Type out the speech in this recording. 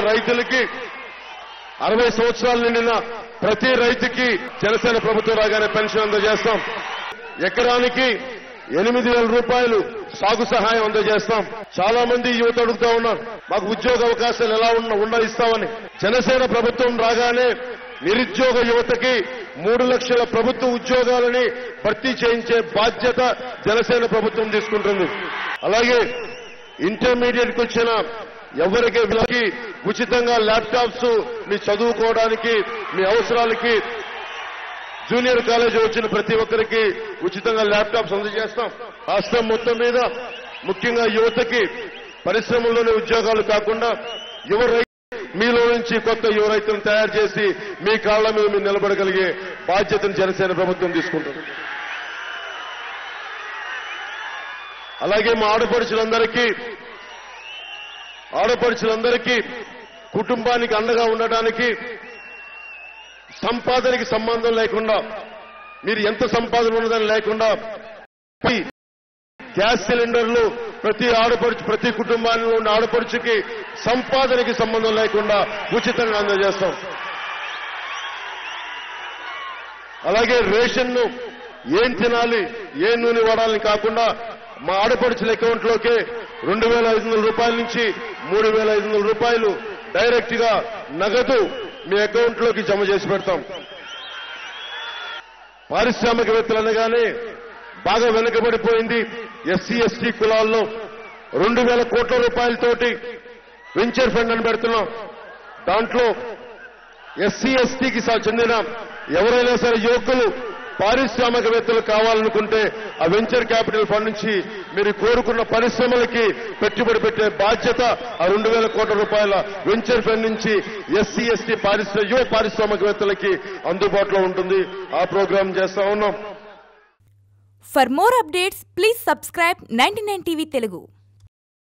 రైతులకి 60 సంవత్సరాలు నిండిన ప్రతి రైతుకి జనసేన ప్రభుత్వం రాగానే పెన్షన్ అందజేస్తాం. ఎకరానికి 8,000 రూపాయలు సాగు సహాయం అందజేస్తాం. చాలా మంది యువత అడుగుతా ఉన్నారు, మాకు ఉద్యోగ అవకాశాలు ఎలా ఇస్తామని. జనసేన ప్రభుత్వం రాగానే నిరుద్యోగ యువతకి 3 లక్షల ప్రభుత్వ ఉద్యోగాలని భర్తీ చేయించే బాధ్యత జనసేన ప్రభుత్వం తీసుకుంటుంది. అలాగే ఇంటర్మీడియట్కి వచ్చిన ఎవరికి వీళ్ళకి ఉచితంగా ల్యాప్టాప్స్ మీ చదువుకోవడానికి మీ అవసరాలకి జూనియర్ కాలేజీ వచ్చిన ప్రతి ఒక్కరికి ఉచితంగా ల్యాప్టాప్స్ అందజేస్తాం. రాష్ట్రం మొత్తం మీద ముఖ్యంగా యువతకి పరిశ్రమల్లోనే ఉద్యోగాలు కాకుండా మీలో నుంచి కొత్త యువ రైతులను తయారు చేసి మీ కాళ్ల మీద మీరు నిలబడగలిగే బాధ్యతను జనసేన ప్రభుత్వం తీసుకుంటుంది. అలాగే మా ఆడపడుచులందరికీ కుటుంబానికి అండగా ఉండడానికి సంపాదనకి సంబంధం లేకుండా మీరు ఎంత సంపాదన ఉన్నదని లేకుండా గ్యాస్ సిలిండర్లు ప్రతి కుటుంబానికి ఉన్న ఆడపడుచుకి సంపాదనకి సంబంధం లేకుండా ఉచితంగా అందజేస్తాం. అలాగే రేషన్ను ఏం తినాలి ఏ నూనె వాడాలని కాకుండా మా ఆడపడుచుల అకౌంట్లోకే 2,500 రూపాయల నుంచి 3,500 రూపాయలు డైరెక్ట్ గా నగదు మీ అకౌంట్లోకి జమ చేసి పెడతాం. పారిశ్రామికవేత్తలు అనగానే బాగా వెనుకబడిపోయింది. ఎస్సీ ఎస్టీ కులాల్లో 2,000 కోట్ల రూపాయలతోటి వెంచర్ ఫండ్ అని పెడుతున్నాం. దాంట్లో ఎస్సీ ఎస్టీకి చెందిన ఎవరైనా సరే యువకులు పారిశ్రామికవేత్తలు కావాలనుకుంటే ఆ వెంచర్ క్యాపిటల్ ఫండ్ నుంచి మీరు కోరుకున్న పరిశ్రమలకి పెట్టుబడి పెట్టే బాధ్యత ఆ 2,000 కోట్ల రూపాయల వెంచర్ ఫండ్ నుంచి ఎస్సీ ఎస్టీ యువ పారిశ్రామికవేత్తలకి అందుబాటులో ఉంటుంది. ఆ ప్రోగ్రాం చేస్తా ఉన్నాం. For more updates, please subscribe 99 TV Telugu.